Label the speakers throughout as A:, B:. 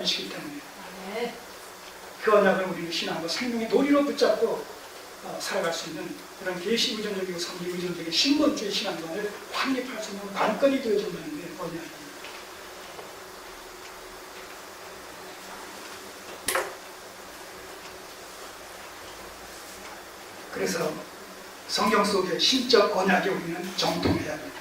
A: 하나님이시기 때문에 그 언약을 우리는 신앙과 생명의 도리로 붙잡고 살아갈 수 있는 그런 계시 의존적이고 성리 의존적인 신본주의 신앙관을 확립할 수 있는 관건이 되어준다는 게 언약입니다. 그래서 성경 속의 신적 언약에 우리는 정통해야 합니다.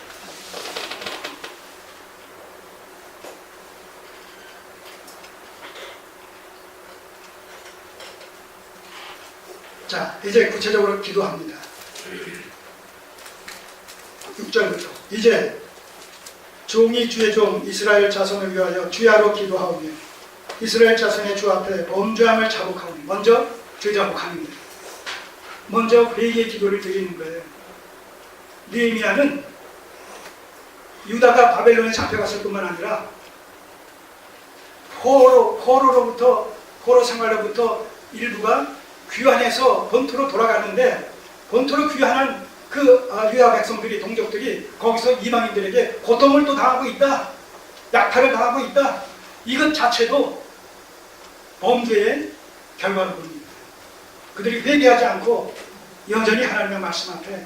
A: 자, 이제 구체적으로 기도합니다. 6절부터 이제 종이 주의 종 이스라엘 자손을 위하여 주야로 기도하오며 이스라엘 자손의 주 앞에 범죄함을 자복하오니 먼저 죄자복하는 거예요. 먼저 회개의 기도를 드리는 거예요. 느헤미야는 유다가 바벨론에 잡혀갔을 뿐만 아니라 포로 생활로부터 일부가 귀환해서 본토로 돌아가는데 본토로 귀환한 그 유다 백성들이 동족들이 거기서 이방인들에게 고통을 또 당하고 있다, 약탈을 당하고 있다. 이것 자체도 범죄의 결과로 보입니다. 그들이 회개하지 않고 여전히 하나님의 말씀 앞에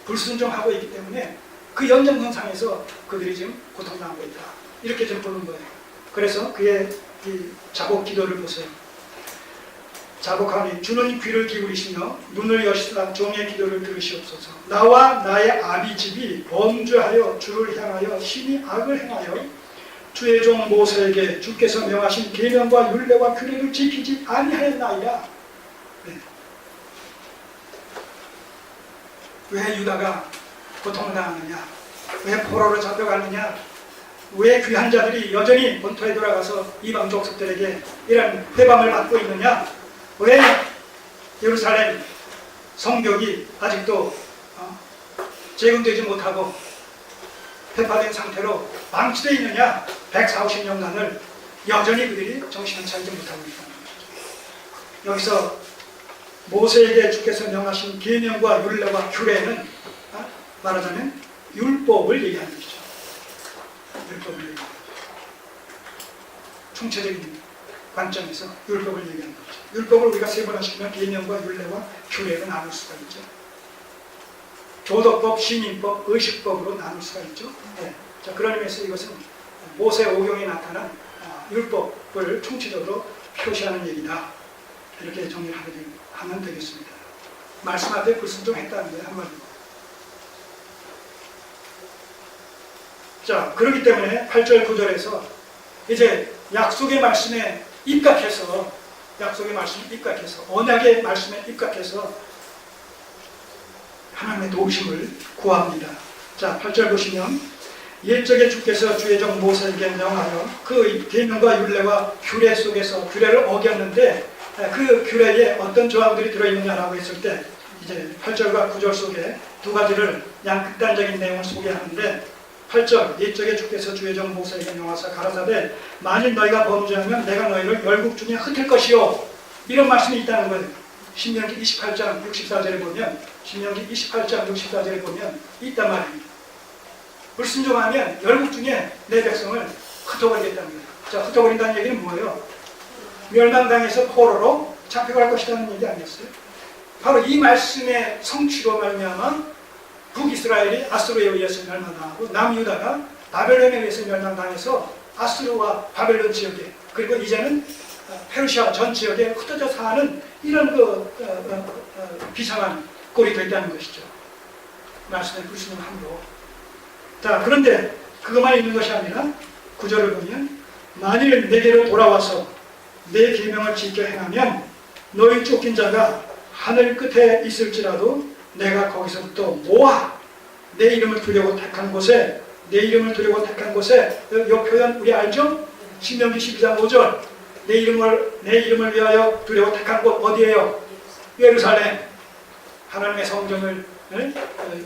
A: 불순종하고 있기 때문에 그 연장선상에서 그들이 지금 고통당하고 있다, 이렇게 좀 보는 거예요. 그래서 그의 이 자복 기도를 보세요. 자복하니 주는 귀를 기울이시며 눈을 여시사 종의 기도를 들으시옵소서. 나와 나의 아비 집이 범죄하여 주를 향하여 심히 악을 행하여 주의 종 모세에게 주께서 명하신 계명과 율례와 규례를 지키지 아니하였나이다. 네. 왜 유다가 고통을 당하느냐, 왜 포로로 잡혀가느냐, 왜 귀한 자들이 여전히 본토에 돌아가서 이방 족속들에게 이런 해방을 받고 있느냐, 왜 예루살렘 성벽이 아직도 재건되지 못하고 폐파된 상태로 방치되어 있느냐, 140년간을 여전히 그들이 정신을 차리지 못하고 있다는 거죠. 여기서 모세에게 주께서 명하신 계명과 율례와 규례는 말하자면 율법을 얘기하는 것이죠. 율법을 얘기하는 거죠. 총체적인 관점에서 율법을 얘기하는 거죠. 율법을 우리가 세분화시키면 계명과 율례와 규례로 나눌 수가 있죠. 교도법, 시민법, 의식법으로 나눌 수가 있죠. 네. 자, 그런 의미에서 이것은 모세 오경에 나타난 율법을 총체적으로 표시하는 얘기다, 이렇게 정리를 하면 되겠습니다. 말씀 앞에 불순종했다는 거예요, 한마디로. 자, 그렇기 때문에 8절 9절에서 이제 약속의 말씀에 입각해서, 언약의 말씀에 입각해서 하나님의 도우심을 구합니다. 자, 8절 보시면 옛적에 주께서 주의 종 모세에게 명하여 그 계명과 율례와 규례 속에서 규례를 어겼는데 그 규례에 어떤 조항들이 들어있느냐라고 했을 때 이제 8절과 9절 속에 두 가지를 그냥 극단적인 내용을 소개하는데, 8절 옛적에 주께서 주의 종 모세에게 명하사 가라사대 만일 너희가 범죄하면 내가 너희를 열국 중에 흩을 것이요, 이런 말씀이 있다는 거예요. 신명기 28장 64절에 보면, 신명기 28장 64절에 보면 있단 말입니다. 불순종하면 열국 중에 내 백성을 흩어버리겠다는 거예요. 자, 흩어버린다는 얘기는 뭐예요? 멸망당해서 포로로 잡혀갈 것이라는 얘기 아니었어요? 바로 이 말씀의 성취로 말미암아 북이스라엘이 아수르에 의해서 멸망당하고 남유다가 바벨론에 의해서 멸망당해서 아수르와 바벨론 지역에, 그리고 이제는 페르시아 전 지역에 흩어져 사는 이런 비상한 꼴이 됐다는 것이죠. 말씀의 불순종함으로. 자, 그런데 그것만 있는 것이 아니라 9절을 보면 만일 내게로 돌아와서 내 계명을 지켜 행하면 너희 쫓긴 자가 하늘 끝에 있을지라도 내가 거기서부터 모아 내 이름을 두려고 택한 곳에, 내 이름을 두려고 택한 곳에, 이 표현 우리 알죠? 신명기 12장 5절 내 이름을 위하여 두려고 택한 곳 어디예요? 예루살렘. 하나님의 성전을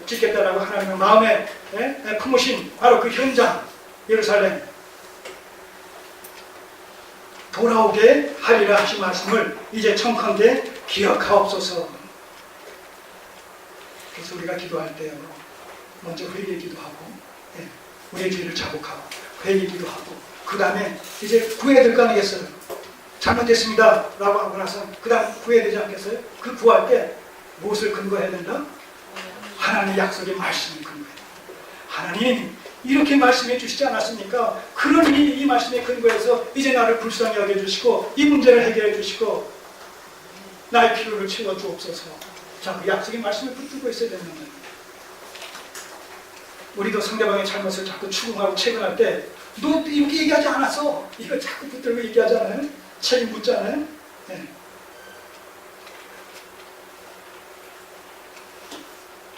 A: 짓겠다라고 하나님의 마음에 품으신 바로 그 현장 예루살렘 돌아오게 하리라 하신 말씀을 이제 청컨대 기억하옵소서. 그래서 우리가 기도할 때 먼저 회개 기도하고 우리의 죄를 자복하고 회개 기도하고 그 다음에 이제 구해야 될 거 아니겠어요? 잘못했습니다 라고 하고 나서 그 다음 구해야 되지 않겠어요? 그 구할 때 무엇을 근거해야 된다? 하나님의 약속의 말씀을 근거해야 된다. 하나님 이렇게 말씀해 주시지 않았습니까? 그러니 이 말씀에 근거해서 이제 나를 불쌍히 여겨주시고 이 문제를 해결해 주시고 나의 필요를 채워주옵소서. 자, 그 약속의 말씀을 붙들고 있어야 되는 거예요. 우리도 상대방의 잘못을 자꾸 추궁하고 채근할 때 너 이렇게 얘기하지 않았어. 이거 자꾸 붙들고 얘기하잖아요. 책임 묻잖아요. 네.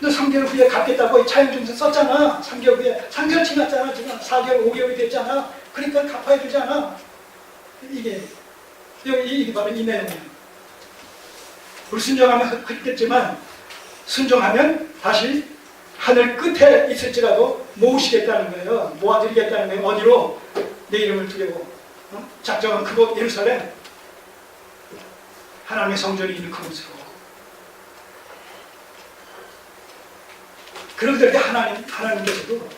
A: 너 3개월 후에 갚겠다고 차용증서 썼잖아. 3개월 후에 3개월 지났잖아. 지금 4개월, 5개월이 됐잖아. 그러니까 갚아야 되잖아. 이게 바로 이 내용이에요. 불순종하면 했겠지만 순종하면 다시 하늘 끝에 있을지라도 모으시겠다는 거예요. 모아드리겠다는 거예요. 어디로? 내 이름을 두려고. 작정한 그곳 예루살렘, 하나님의 성전이 있는 그곳으로. 그런데 하나님께서도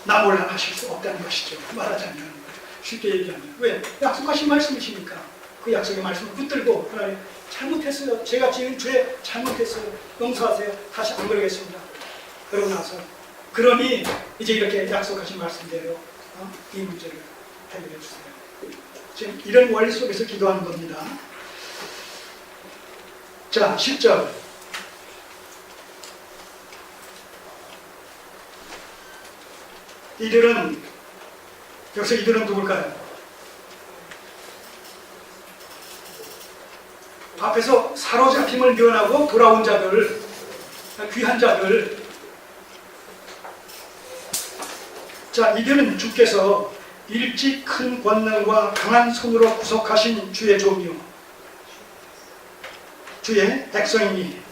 A: 나 몰라 하실 수 없다는 것이죠. 말하자면 쉽게 얘기하면. 왜? 약속하신 말씀이시니까 그 약속의 말씀을 붙들고 하나님 잘못했어요. 제가 지은 죄 잘못했어요. 용서하세요. 다시 안 그러겠습니다. 그러고 나서 그러니 이제 이렇게 약속하신 말씀대로 이 문제를 해결해 주세요. 지금 이런 원리 속에서 기도하는 겁니다. 자, 10절. 여기서 이들은 누굴까요? 앞에서 사로잡힘을 면하고 돌아온 자들, 귀한 자들. 자, 이들은 주께서 일찍 큰 권능과 강한 손으로 구속하신 주의 종이요 주의 백성이니.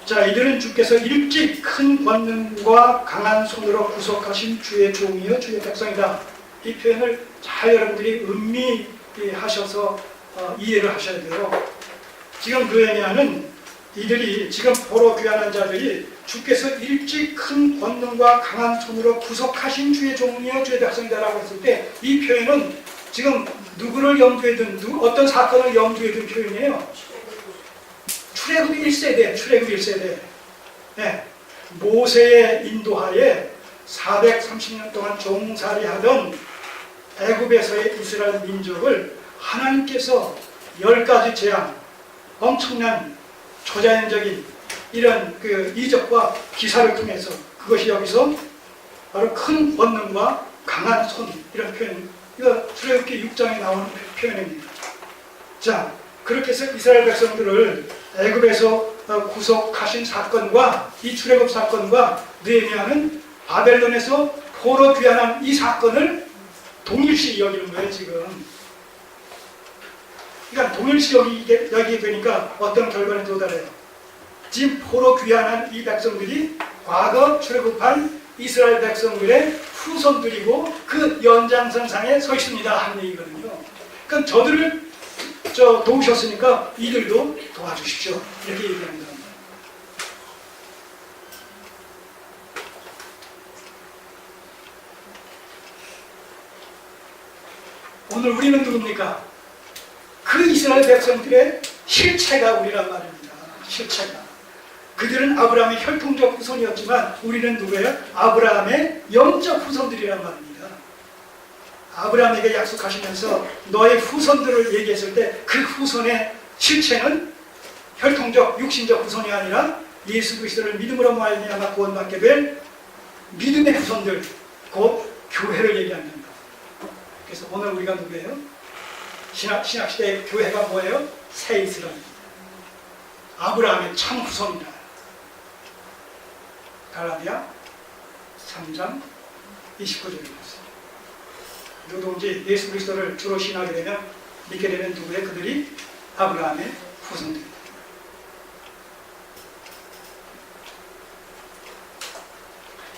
A: 자, 이들은 주께서 일찍 큰 권능과 강한 손으로 구속하신 주의 종이요 주의 백성이다. 이 표현을 잘 여러분들이 음미하셔서 이해를 하셔야 돼요. 지금 느헤미야는 이들이 지금 보러 귀환한 자들이 주께서 일찍 큰 권능과 강한 손으로 구속하신 주의 종이요 주의 백성이다라고 했을 때 이 표현은 지금 누구를 염두에 둔 어떤 사건을 염두에 둔 표현이에요. 출애굽 1세대. 네. 모세의 인도하에 430년 동안 종살이하던 애굽에서의 이스라엘 민족을 하나님께서 10가지 재앙, 엄청난 초자연적인 이런 그 이적과 기사를 통해서 그것이 여기서 바로 큰 권능과 강한 손, 이런 표현, 이거 출애굽기 6장에 나오는 표현입니다. 자, 그렇게 해서 이스라엘 백성들을 애굽에서 구속하신 사건과 이 출애굽 사건과 느헤미야는 바벨론에서 포로 귀환한 이 사건을 동일시 여기는 거예요, 지금. 그러니까 동일시 여기게 되니까 어떤 결과에 도달해요. 지금 포로 귀환한 이 백성들이 과거 출애굽한 이스라엘 백성들의 후손들이고 그 연장선상에 서 있습니다 하는 얘기거든요. 그러니까 저들을 도우셨으니까 이들도 도와주십시오. 이렇게 얘기합니다. 오늘 우리는 누굽니까? 그 이스라엘 백성들의 실체가 우리란 말입니다. 실체가. 그들은 아브라함의 혈통적 후손이었지만 우리는 누구예요? 아브라함의 영적 후손들이란 말입니다. 아브라함에게 약속하시면서 너의 후손들을 얘기했을 때 그 후손의 실체는 혈통적, 육신적 후손이 아니라 예수 그리스도를 믿음으로 말미암아 구원받게 될 믿음의 후손들, 곧 교회를 얘기합니다. 그래서 오늘 우리가 누구예요? 신학시대의 교회가 뭐예요? 새 이스라엘입니다. 아브라함의 참 후손이다. 갈라디아 3장 29절입니다. 누구든지 예수 그리스도를 주로 신하게 되면, 믿게 되면 누구예요? 그들이 아브라함의 후손들입니다.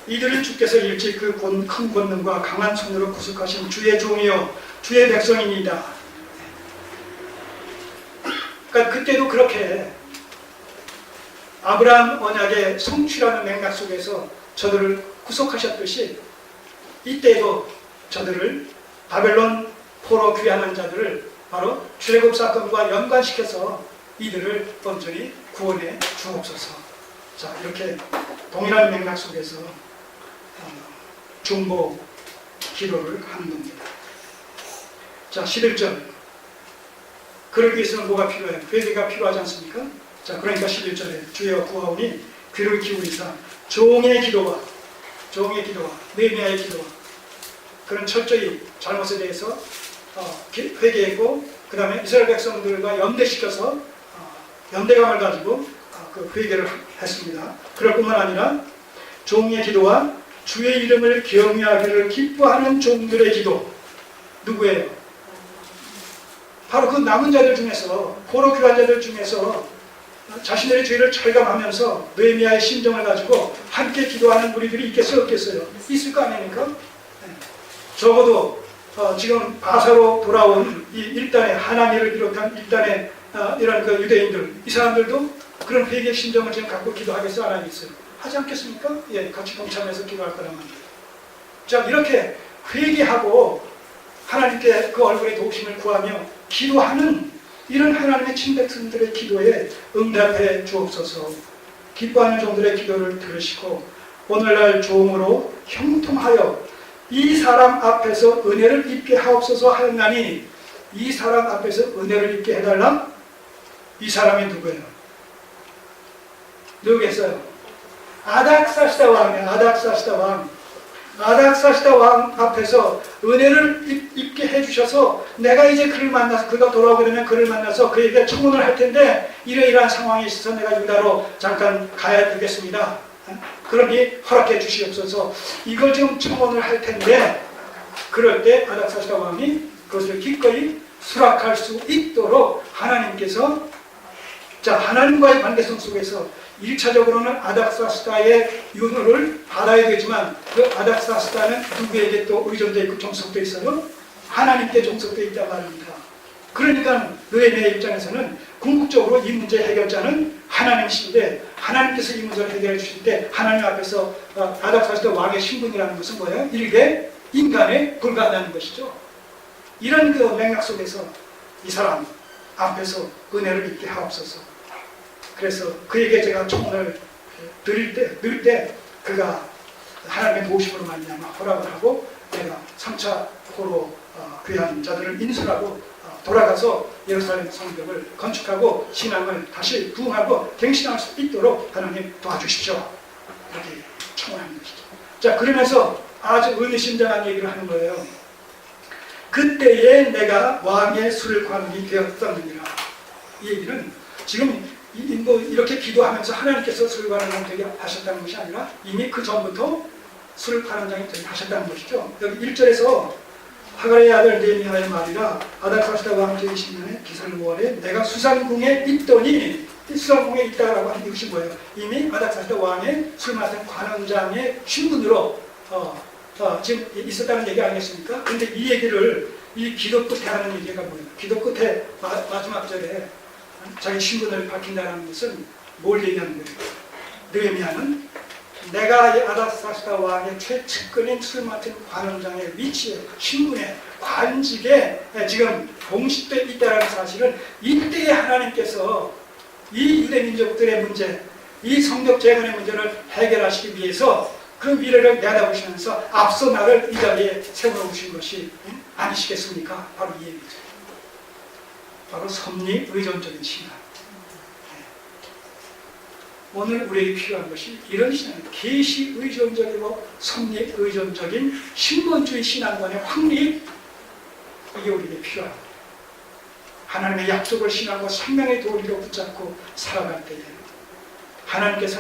A: 이들은 주께서 일찍 그 큰 권능과 강한 손으로 구속하신 주의 종이요 주의 백성입니다. 그러니까 그때도 그렇게 아브라함 언약의 성취라는 맥락 속에서 저들을 구속하셨듯이 이때도 저들을 바벨론 포로 귀환한 자들을 바로 출애굽 사건과 연관시켜서 이들을 온전히 구원해 주옵소서. 자, 이렇게 동일한 맥락 속에서 중보 기도를 하는 겁니다. 자, 11절. 그러기 위해서는 뭐가 필요해요? 회개가 필요하지 않습니까? 자, 그러니까 11절에 주여 구하오니 귀를 기울이사 종의 기도와 느헤미야의 기도와 그런 철저히 잘못에 대해서 회개했고, 그 다음에 이스라엘 백성들과 연대시켜서 연대감을 가지고 그 회개를 했습니다. 그럴 뿐만 아니라 종의 기도와 주의 이름을 경외하기를 기뻐하는 종들의 기도. 누구예요? 바로 그 남은 자들 중에서, 포로 귀환 자들 중에서 자신들의 죄를 철감하면서 느헤미야의 심정을 가지고 함께 기도하는 무리들이 있겠어요, 없겠어요? 있을 거 아닙니까? 적어도 지금 바사로 돌아온 이 일단의 하나니를 비롯한 일단의 이런 그 유대인들, 이 사람들도 그런 회개의 심정을 지금 갖고 기도하겠어요, 안 하겠어요? 하지 않겠습니까? 예, 같이 동참해서 기도할 거란 말이에요. 자, 이렇게 회개하고 하나님께 그 얼굴의 도우심을 구하며 기도하는 이런 하나님의 친백성들의 기도에 응답해 주옵소서. 기뻐하는 종들의 기도를 들으시고 오늘날 종으로 형통하여 이 사람 앞에서 은혜를 입게 하옵소서 하였나니, 이 사람 앞에서 은혜를 입게 해달라? 이 사람이 누구예요? 누구겠어요? 아닥사시다 왕이에요. 아닥사시다 왕. 아닥사시다 왕 앞에서 은혜를 입게 해주셔서 내가 이제 그를 만나서, 그가 돌아오게 되면 그를 만나서 그에게 청혼을 할 텐데 이러이러한 상황이 있어서 내가 유다로 잠깐 가야 되겠습니다. 그러니 허락해 주시옵소서. 이걸 지금 청혼을 할 텐데, 그럴 때 아닥사시다 왕이 그것을 기꺼이 수락할 수 있도록 하나님께서, 자, 하나님과의 관계성 속에서 1차적으로는 아닥사스다의 윤호를 받아야 되지만 그 아닥사스다는 누구에게 또 의존되어 있고 종속되어 있어요? 하나님께 종속되어 있단 말입니다. 그러니까 느헤미야 입장에서는 궁극적으로 이 문제 해결자는 하나님이신데, 하나님께서 이 문제를 해결해 주실 때 하나님 앞에서 아닥사스다 왕의 신분이라는 것은 뭐예요? 일개 인간에 불과하다는 것이죠. 이런 그 맥락 속에서 이 사람 앞에서 은혜를 입게 하옵소서. 그래서 그에게 제가 청혼을 늘 때 그가 하나님의 도우심으로 말미암아 허락을 하고 내가 3차 포로 귀한 자들을 인솔하고 돌아가서 예루살렘 성벽을 건축하고 신앙을 다시 부흥하고 갱신할 수 있도록 하나님 도와주십시오. 이렇게 청원하는 것이죠. 자, 그러면서 아주 의미심장한 얘기를 하는 거예요. 그때에 내가 왕의 술관이 되었었느니라. 이 얘기는 지금 이렇게 기도하면서 하나님께서 술관을 되게 하셨다는 것이 아니라 이미 그 전부터 술 파는 장이 되게 하셨다는 것이죠. 여기 1절에서 하갈의 아들 느헤미야의 말이라 아닥사시다 왕 제20년에 기슬 5월에 내가 수산궁에 있더니, 수산궁에 있다라고 하는 것이 뭐예요? 이미 아닥사시다 왕의 술 마시는 관원장의 신분으로 지금 있었다는 얘기 아니겠습니까? 근데 이 얘기를 이 기도 끝에 하는 얘기가 뭐예요? 기도 끝에 마지막 절에 자기 신분을 밝힌다는 것은 뭘 얘기하는 거예요? 느헤미야는 내가 아닥사시다 왕의 최측근인 술 맡은 관원장의 위치에, 신분에, 관직에 지금 봉식되어 있다는 사실은 이때의 하나님께서 이 유대 민족들의 문제, 이 성벽 재건의 문제를 해결하시기 위해서 그 미래를 내다보시면서 앞서 나를 이 자리에 세워놓으신 것이 아니시겠습니까? 바로 이 얘기죠. 바로 섭리 의존적인 신앙. 오늘 우리에게 필요한 것이 이런 신앙입니다. 계시 의존적이고 섭리 의존적인 신본주의 신앙관의 확립, 이게 우리에게 필요합니다. 하나님의 약속을 신앙과 생명의 도리로 붙잡고 살아갈 때에 하나님께서